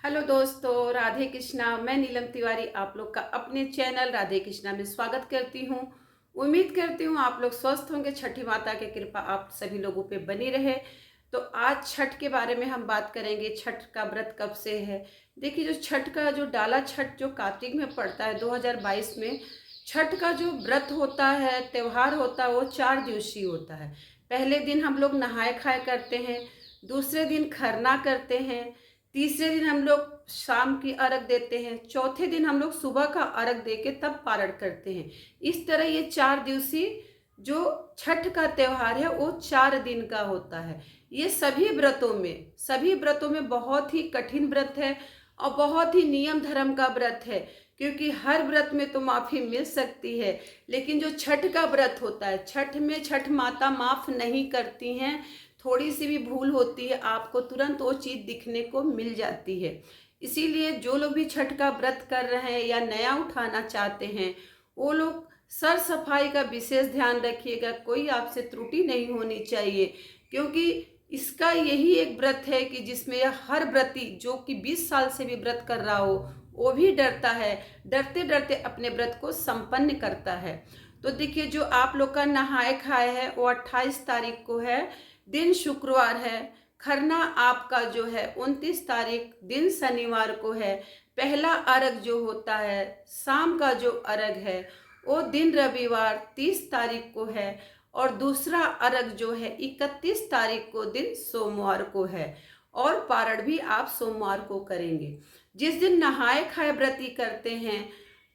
Hello दोस्तों, राधे कृष्णा। मैं नीलम तिवारी आप लोग का अपने चैनल राधे कृष्णा में स्वागत करती हूँ। उम्मीद करती हूँ आप लोग स्वस्थ होंगे। छठी माता की कृपा आप सभी लोगों पे बनी रहे। तो आज छठ के बारे में हम बात करेंगे। छठ का व्रत कब से है। देखिए, जो छठ का जो डाला छठ जो कार्तिक में पड़ता है 2022 में, छठ का जो व्रत होता है, त्योहार होता है, वो 4 दिवसीय होता है। पहले दिन हम लोग नहाए खाए करते हैं, दूसरे दिन खरना करते हैं, तीसरे दिन हम लोग शाम की अर्घ देते हैं, चौथे दिन हम लोग सुबह का अर्घ दे के तब पारण करते हैं। इस तरह ये 4 दिवसीय जो छठ का त्योहार है वो 4 दिन का होता है। ये सभी व्रतों में बहुत ही कठिन व्रत है और बहुत ही नियम धर्म का व्रत है, क्योंकि हर व्रत में तो माफी मिल सकती है, लेकिन जो छठ का व्रत होता है, छठ में छठ माता माफ नहीं करती हैं। थोड़ी सी भी भूल होती है आपको तुरंत वो चीज दिखने को मिल जाती है। इसीलिए जो लोग भी छठ का व्रत कर रहे हैं या नया उठाना चाहते हैं, वो लोग सर सफाई का विशेष ध्यान रखिएगा। कोई आपसे त्रुटि नहीं होनी चाहिए, क्योंकि इसका यही एक व्रत है कि जिसमें यह हर व्रती जो कि 20 साल से भी व्रत कर रहा हो वो भी डरता है, डरते डरते अपने व्रत को संपन्न करता है। तो देखिए, जो आप लोग का नहाए खाए है वो 28 तारीख को है, दिन शुक्रवार है। खरना आपका जो है 29 तारीख दिन शनिवार को है। पहला अर्घ जो होता है, शाम का जो अर्घ है, वो दिन रविवार 30 तारीख को है। और दूसरा अर्घ जो है 31 तारीख को दिन सोमवार को है। और पारण भी आप सोमवार को करेंगे। जिस दिन नहाए खाए व्रती करते हैं,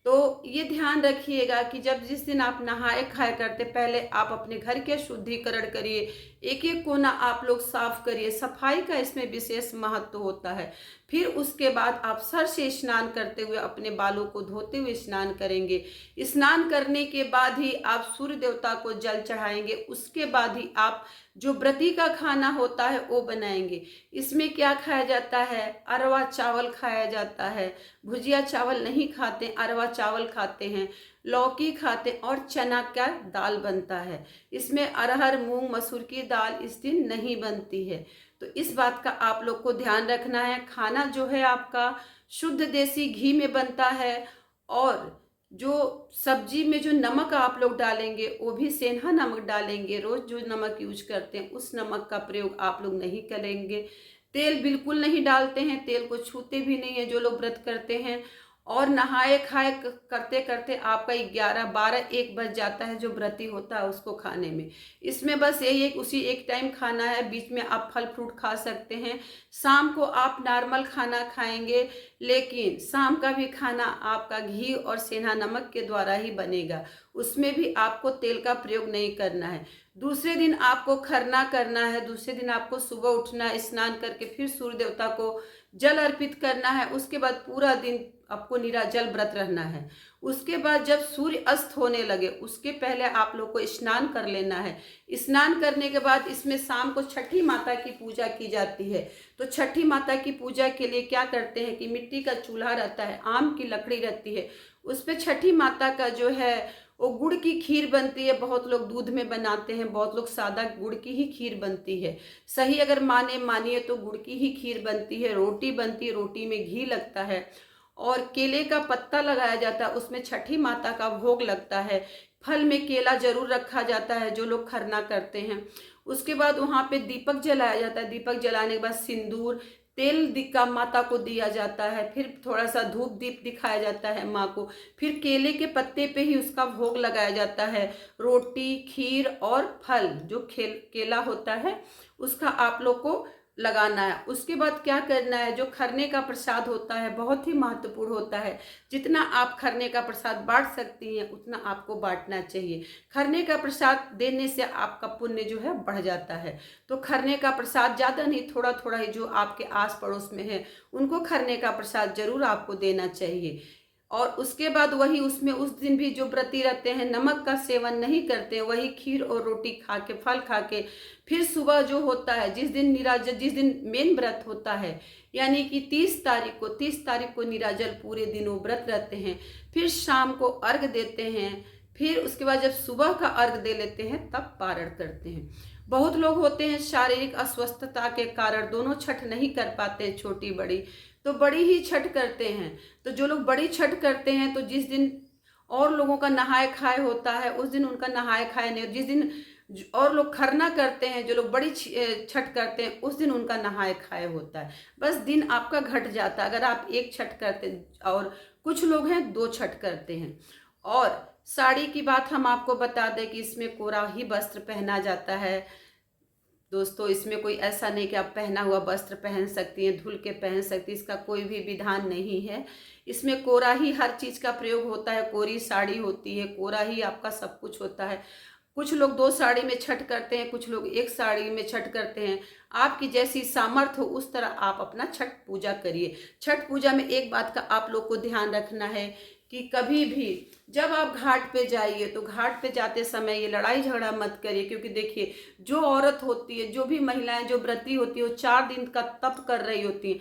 तो ये ध्यान रखिएगा कि जिस दिन आप नहाए खाए करते, पहले आप अपने घर के शुद्धिकरण करिए। एक एक कोना आप लोग साफ करिए। सफाई का इसमें विशेष महत्व होता है। फिर उसके बाद आप सर से स्नान करते हुए अपने बालों को धोते हुए स्नान करेंगे। स्नान करने के बाद ही आप सूर्य देवता को जल चढ़ाएंगे। उसके बाद ही आप जो व्रती का खाना होता है वो बनाएंगे। इसमें क्या खाया जाता है? अरवा चावल खाया जाता है। भुजिया चावल नहीं खाते, अरवा चावल खाते हैं, लौकी खाते और चना का दाल बनता है। इसमें अरहर मूंग मसूर की दाल इस दिन नहीं बनती है। तो इस बात का आप लोग को ध्यान रखना है। खाना जो है आपका शुद्ध देसी घी में बनता है। और जो सब्जी में जो नमक आप लोग डालेंगे वो भी सेंधा नमक डालेंगे। रोज जो नमक यूज करते हैं उस नमक का प्रयोग आप लोग नहीं करेंगे। तेल बिल्कुल नहीं डालते हैं, तेल को छूते भी नहीं है जो लोग व्रत करते हैं। और नहाए खाए करते करते आपका 11 12 1 बज जाता है जो व्रती होता है उसको खाने में। इसमें बस यही एक उसी एक टाइम खाना है। बीच में आप फल फ्रूट खा सकते हैं। शाम को आप नॉर्मल खाना खाएंगे, लेकिन शाम का भी खाना आपका घी और सेंधा नमक के द्वारा ही बनेगा। उसमें भी आपको तेल का प्रयोग नहीं करना है। दूसरे दिन आपको खरना करना है। दूसरे दिन आपको सुबह उठना, स्नान करके फिर सूर्य देवता को जल अर्पित करना है। उसके बाद पूरा दिन आपको निराजल व्रत रहना है। उसके बाद जब सूर्य अस्त होने लगे उसके पहले आप लोग को स्नान कर लेना है। स्नान करने के बाद इसमें शाम को छठी माता की पूजा की जाती है। तो छठी माता की पूजा के लिए क्या करते हैं कि मिट्टी का चूल्हा रहता है, आम की लकड़ी रहती है, उस पे छठी माता का जो है वो गुड़ की खीर बनती है। बहुत लोग दूध में बनाते हैं, बहुत लोग सादा गुड़ की ही खीर बनती है। सही अगर मानिए तो गुड़ की ही खीर बनती है। रोटी बनती है, रोटी में घी लगता है और केले का पत्ता लगाया जाता है, उसमें छठी माता का भोग लगता है। फल में केला जरूर रखा जाता है जो लोग खरना करते हैं। उसके बाद वहाँ पे दीपक जलाया जाता है। दीपक जलाने के बाद सिंदूर तेल दिक्का माता को दिया जाता है। फिर थोड़ा सा धूप दीप दिखाया जाता है माँ को। फिर केले के पत्ते पे ही उसका भोग लगाया जाता है। रोटी खीर और फल जो केला होता है उसका आप लोग को लगाना है। उसके बाद क्या करना है, जो खरने का प्रसाद होता है बहुत ही महत्वपूर्ण होता है। जितना आप खरने का प्रसाद बांट सकती हैं उतना आपको बांटना चाहिए। खरने का प्रसाद देने से आपका पुण्य जो है बढ़ जाता है। तो खरने का प्रसाद ज़्यादा नहीं, थोड़ा थोड़ा ही जो आपके आस पड़ोस में है उनको खरने का प्रसाद जरूर आपको देना चाहिए। और उसके बाद वही उसमें उस दिन भी जो व्रती रहते हैं नमक का सेवन नहीं करते हैं, वही खीर और रोटी खा के फल खा के फिर सुबह जो होता है जिस दिन मेन व्रत होता है, यानी कि 30 तारीख को निराजल पूरे दिन वो व्रत रहते हैं। फिर शाम को अर्घ देते हैं। फिर उसके बाद जब सुबह का अर्घ दे लेते हैं तब पारण करते हैं। बहुत लोग होते हैं शारीरिक अस्वस्थता के कारण दोनों छठ नहीं कर पाते, छोटी बड़ी, तो बड़ी ही छठ करते हैं। तो जो लोग बड़ी छठ करते हैं तो जिस दिन और लोगों का नहाए खाए होता है उस दिन उनका नहाए खाए नहीं, जिस दिन और लोग खरना करते हैं, जो लोग बड़ी छठ करते हैं उस दिन उनका नहाए खाए होता है। बस दिन आपका घट जाता है अगर आप एक छठ करते हैं, और कुछ लोग हैं 2 छठ करते हैं। और साड़ी की बात हम आपको बता दें कि इसमें कोरा ही वस्त्र पहना जाता है दोस्तों। इसमें कोई ऐसा नहीं कि आप पहना हुआ वस्त्र पहन सकती हैं, धुल के पहन सकती हैं, इसका कोई भी विधान नहीं है। इसमें कोरा ही हर चीज़ का प्रयोग होता है, कोरी साड़ी होती है, कोरा ही आपका सब कुछ होता है। कुछ लोग 2 साड़ी में छठ करते हैं, कुछ लोग 1 साड़ी में छठ करते हैं। आपकी जैसी सामर्थ्य हो उस तरह आप अपना छठ पूजा करिए। छठ पूजा में एक बात का आप लोग को ध्यान रखना है कि कभी भी जब आप घाट पे जाइए तो घाट पे जाते समय ये लड़ाई झगड़ा मत करिए, क्योंकि देखिए जो औरत होती है, जो भी महिलाएं जो व्रती होती है, वो 4 दिन का तप कर रही होती हैं।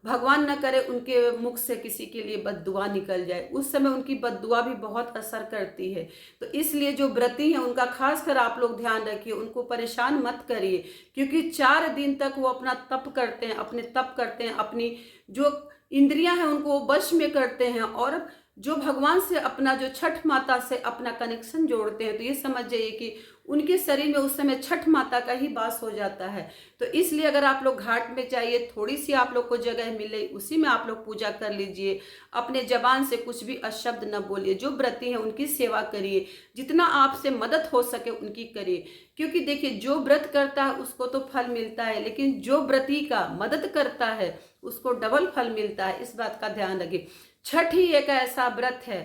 भगवान न करे उनके मुख से किसी के लिए बद्दुआ निकल जाए, उस समय उनकी बद्दुआ भी बहुत असर करती है। तो इसलिए जो व्रती हैं उनका खास कर आप लोग ध्यान रखिए, उनको परेशान मत करिए, क्योंकि 4 दिन तक वो अपना तप करते हैं, अपने तप करते हैं, अपनी जो इंद्रियां हैं उनको वश में करते हैं, और जो भगवान से अपना जो छठ माता से अपना कनेक्शन जोड़ते हैं। तो ये समझ जाइए कि उनके शरीर में उस समय छठ माता का ही वास हो जाता है। तो इसलिए अगर आप लोग घाट में जाइए, थोड़ी सी आप लोग को जगह मिले, उसी में आप लोग पूजा कर लीजिए। अपने जबान से कुछ भी अशब्द न बोलिए। जो व्रती हैं उनकी सेवा करिए, जितना आपसे मदद हो सके उनकी करिए, क्योंकि देखिए जो व्रत करता है उसको तो फल मिलता है, लेकिन जो व्रती का मदद करता है उसको डबल फल मिलता है। इस बात का ध्यान रखिए। छठ ही एक ऐसा व्रत है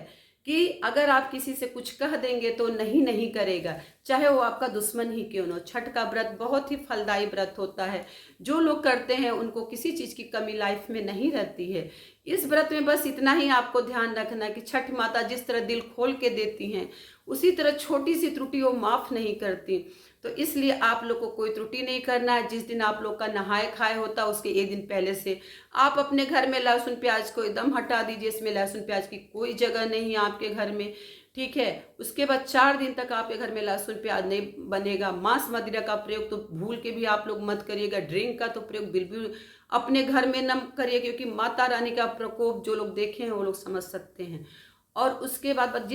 कि अगर आप किसी से कुछ कह देंगे तो नहीं करेगा, चाहे वो आपका दुश्मन ही क्यों न हो। छठ का व्रत बहुत ही फलदायी व्रत होता है। जो लोग करते हैं उनको किसी चीज़ की कमी लाइफ में नहीं रहती है। इस व्रत में बस इतना ही आपको ध्यान रखना है कि छठ माता जिस तरह दिल खोल के देती हैं, उसी तरह छोटी सी त्रुटि वो माफ़ नहीं करती। तो इसलिए आप लोग को कोई त्रुटि नहीं करना है। जिस दिन आप लोग का नहाए खाए होता है उसके 1 दिन पहले से आप अपने घर में लहसुन प्याज को एकदम हटा दीजिए। इसमें लहसुन प्याज की कोई जगह नहीं है आपके घर में, ठीक है। उसके बाद 4 दिन तक आपके घर में लहसुन प्याज नहीं बनेगा। मांस मदिरा का प्रयोग तो भूल के भी आप लोग मत करिएगा। ड्रिंक का तो प्रयोग बिल्कुल अपने घर में न करिए, क्योंकि माता रानी का प्रकोप जो लोग देखे हैं वो लोग समझ सकते हैं। और उसके बाद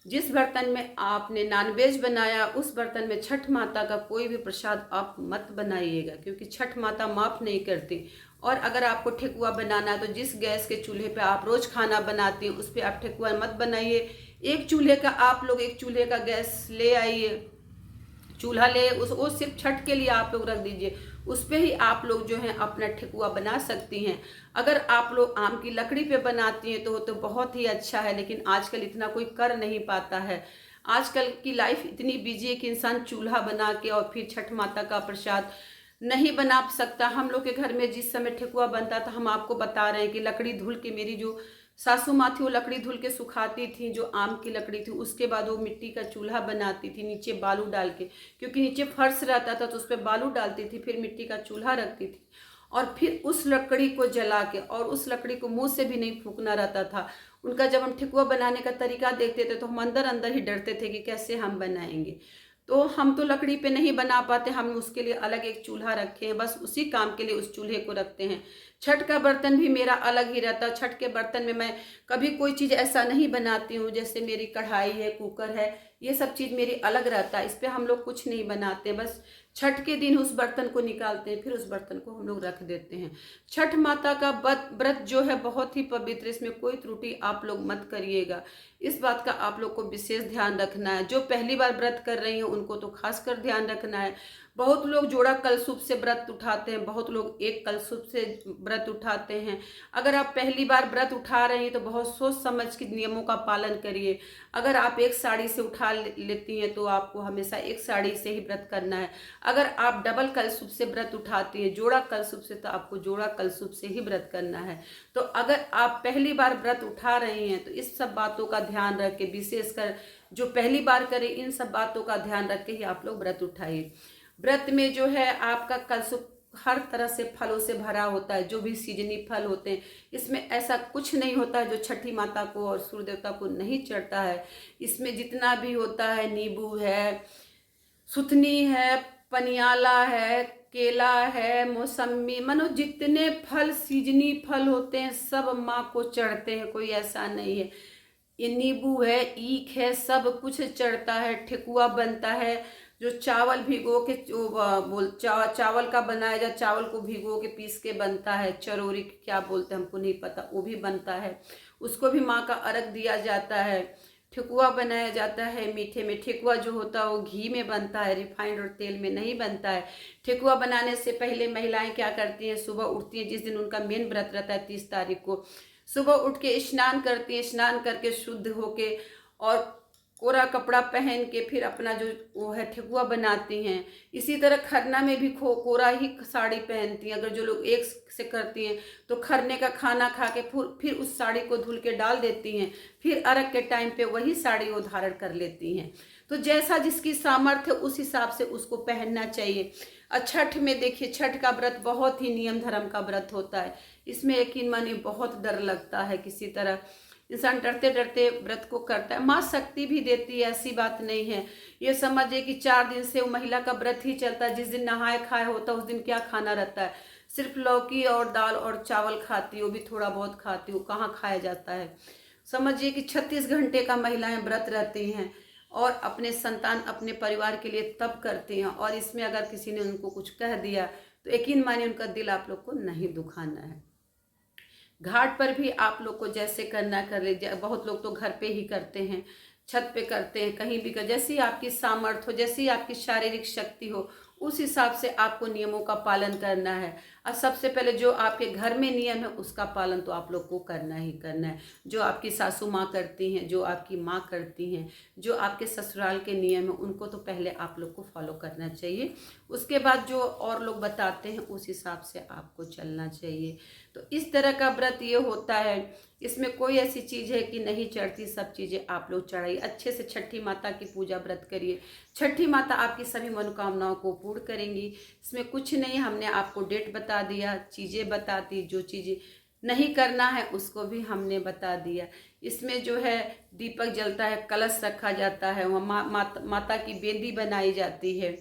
जिस बर्तन में आपने नॉनवेज बनाया उस बर्तन में छठ माता का कोई भी प्रसाद आप मत बनाइएगा, क्योंकि छठ माता माफ़ नहीं करती। और अगर आपको ठेकुआ बनाना है तो जिस गैस के चूल्हे पे आप रोज़ खाना बनाती हैं उस पर आप ठेकुआ मत बनाइए। एक चूल्हे का गैस ले आइए, चूल्हा ले वो सिर्फ छठ के लिए आप लोग रख दीजिए। उस पर ही आप लोग जो हैं अपना ठेकुआ बना सकती हैं। अगर आप लोग आम की लकड़ी पे बनाती हैं तो बहुत ही अच्छा है, लेकिन आजकल इतना कोई कर नहीं पाता है। आजकल की लाइफ इतनी बिजी है कि इंसान चूल्हा बना के और फिर छठ माता का प्रसाद नहीं बना सकता। हम लोग के घर में जिस समय ठेकुआ बनता था, हम आपको बता रहे हैं कि लकड़ी धुल के, मेरी जो सासू माँ थी वो लकड़ी धुल के सुखाती थी, जो आम की लकड़ी थी। उसके बाद वो मिट्टी का चूल्हा बनाती थी नीचे बालू डाल के, क्योंकि नीचे फर्श रहता था तो उस पर बालू डालती थी, फिर मिट्टी का चूल्हा रखती थी, और फिर उस लकड़ी को जला के, और उस लकड़ी को मुंह से भी नहीं फूंकना रहता था उनका। जब हम ठेकुआ बनाने का तरीका देखते थे तो हम अंदर अंदर ही डरते थे कि कैसे हम बनाएंगे। तो हम तो लकड़ी पे नहीं बना पाते, हम उसके लिए अलग एक चूल्हा रखे हैं, बस उसी काम के लिए उस चूल्हे को रखते हैं। छठ का बर्तन भी मेरा अलग ही रहता है। छठ के बर्तन में मैं कभी कोई चीज़ ऐसा नहीं बनाती हूँ, जैसे मेरी कढ़ाई है, कुकर है, ये सब चीज़ मेरी अलग रहता है। इस पर हम लोग कुछ नहीं बनाते, बस छठ के दिन उस बर्तन को निकालते हैं, फिर उस बर्तन को हम लोग रख देते हैं। छठ माता का व्रत जो है बहुत ही पवित्र, इसमें कोई त्रुटि आप लोग मत करिएगा। इस बात का आप लोग को विशेष ध्यान रखना है। जो पहली बार व्रत कर रही हैं उनको तो खासकर ध्यान रखना है। बहुत लोग जोड़ा कलशुभ से व्रत उठाते हैं, बहुत लोग एक कलशुभ से व्रत उठाते हैं। अगर आप पहली बार व्रत उठा रही हैं तो बहुत सोच समझ के नियमों का पालन करिए। अगर आप एक साड़ी से उठा लेती हैं तो आपको हमेशा एक साड़ी से ही व्रत करना है। अगर आप डबल कलशुभ से व्रत उठाती हैं, जोड़ा कलशुभ से, तो आपको जोड़ा कलशुभ से ही व्रत करना है। तो अगर आप पहली बार व्रत उठा रही हैं तो इस सब बातों का ध्यान रख के, विशेषकर जो पहली बार करें, इन सब बातों का ध्यान रख के ही आप लोग व्रत उठाइए। व्रत में जो है आपका कलशुभ हर तरह से फलों से भरा होता है, जो भी सीजनी फल होते हैं। इसमें ऐसा कुछ नहीं होता है जो छठी माता को और सूर्य देवता को नहीं चढ़ता है। इसमें जितना भी होता है, नींबू है, सुथनी है, पनियाला है, केला है, मौसम्मी, मानो जितने फल सीजनी फल होते हैं सब माँ को चढ़ते हैं, कोई ऐसा नहीं है। ये नींबू है, ईख है, सब कुछ चढ़ता है। ठेकुआ बनता है, जो चावल भिगो के चावल का बनाया जाए, चावल को भिगो के पीस के बनता है। चरौरी क्या बोलते हैं हमको नहीं पता, वो भी बनता है। उसको भी माँ का अर्घ दिया जाता है। ठेकुआ बनाया जाता है मीठे में। ठेकुआ जो होता है वो घी में बनता है, रिफाइंड और तेल में नहीं बनता है। ठेकुआ बनाने से पहले महिलाएं क्या करती हैं, सुबह उठती हैं, जिस दिन उनका मेन व्रत रहता है 30 तारीख को, सुबह उठ के स्नान करती हैं। स्नान करके शुद्ध होके और कोरा कपड़ा पहन के फिर अपना जो वो है ठेकुआ बनाती हैं। इसी तरह खरना में भी कोरा ही साड़ी पहनती हैं। अगर जो लोग एक से करती हैं तो खरने का खाना खा के फिर उस साड़ी को धुल के डाल देती हैं, फिर अर्घ के टाइम पे वही साड़ी वो धारण कर लेती हैं। तो जैसा जिसकी सामर्थ्य उस हिसाब से उसको पहनना चाहिए। और छठ में देखिए, छठ का व्रत बहुत ही नियम धर्म का व्रत होता है। इसमें यकीन मानिए बहुत डर लगता है। किसी तरह इंसान डरते डरते व्रत को करता है। माँ शक्ति भी देती है, ऐसी बात नहीं है। ये समझिए कि 4 दिन से वो महिला का व्रत ही चलता है। जिस दिन नहाए खाए होता है उस दिन क्या खाना रहता है, सिर्फ लौकी और दाल और चावल खाती, वो भी थोड़ा बहुत खाती, वो कहाँ खाया जाता है। समझिए कि 36 घंटे का महिलाएं व्रत रहती हैं और अपने संतान, अपने परिवार के लिए तब करती हैं। और इसमें अगर किसी ने उनको कुछ कह दिया तो यकीन मानिए उनका दिल आप लोग को नहीं दुखाना है। घाट पर भी आप लोग को जैसे करना कर लीजिए। बहुत लोग तो घर पे ही करते हैं, छत पे करते हैं, कहीं भी कर, जैसी आपकी सामर्थ्य हो, जैसी आपकी शारीरिक शक्ति हो, उस हिसाब से आपको नियमों का पालन करना है। और सबसे पहले जो आपके घर में नियम है उसका पालन तो आप लोग को करना ही करना है। जो आपकी सासू माँ करती हैं, जो आपकी माँ करती हैं, जो आपके ससुराल के नियम है, उनको तो पहले आप लोग को फॉलो करना चाहिए। उसके बाद जो और लोग बताते हैं उस हिसाब से आपको चलना चाहिए। तो इस तरह का व्रत ये होता है। इसमें कोई ऐसी चीज़ है कि नहीं चढ़ती, सब चीज़ें आप लोग चढ़ाइए। अच्छे से छठी माता की पूजा व्रत करिए। छठी माता आपकी सभी मनोकामनाओं को पूर्ण करेंगी। इसमें कुछ नहीं, हमने आपको डेट बता दिया, चीज़ें बता दी, जो चीज़ें नहीं करना है उसको भी हमने बता दिया। इसमें जो है दीपक जलता है, कलश रखा जाता है, वहाँ माता की बेदी बनाई जाती है।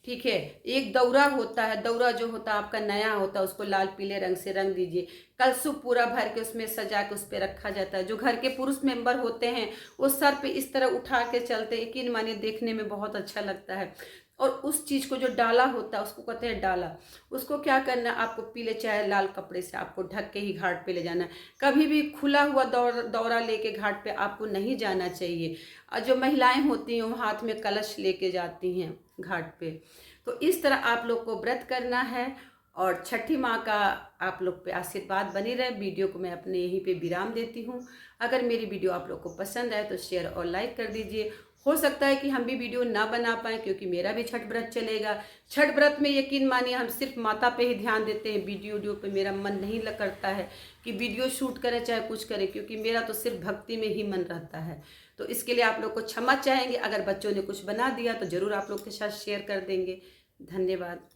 ठीक है, एक दौरा होता है। दौरा जो होता है आपका नया होता है, उसको लाल पीले रंग से रंग दीजिए। कलशुप पूरा भर के उसमें सजा के उस पर रखा जाता है। जो घर के पुरुष मेंबर होते हैं वो सर पे इस तरह उठा के चलते, यकीन मानिए देखने में बहुत अच्छा लगता है। और उस चीज़ को जो डाला होता है उसको कहते हैं डाला। उसको क्या करना है, आपको पीले चाहे लाल कपड़े से आपको ढक के ही घाट पे ले जाना है। कभी भी खुला हुआ दौरा लेके घाट पे आपको नहीं जाना चाहिए। और जो महिलाएं होती हैं वो हाथ में कलश लेके जाती हैं घाट पे। तो इस तरह आप लोग को व्रत करना है और छठी माँ का आप लोग पे आशीर्वाद बनी रहे। वीडियो को मैं अपने यहीं पे विराम देती हूँ। अगर मेरी वीडियो आप लोग को पसंद आए तो शेयर और लाइक कर दीजिए। हो सकता है कि हम भी वीडियो ना बना पाएँ क्योंकि मेरा भी छठ व्रत चलेगा। छठ व्रत में यकीन मानिए हम सिर्फ माता पे ही ध्यान देते हैं। वीडियो पे मेरा मन नहीं करता है कि वीडियो शूट करें चाहे कुछ करें, क्योंकि मेरा तो सिर्फ भक्ति में ही मन रहता है। तो इसके लिए आप लोग को क्षमा चाहेंगे। अगर बच्चों ने कुछ बना दिया तो ज़रूर आप लोग के साथ शेयर कर देंगे। धन्यवाद।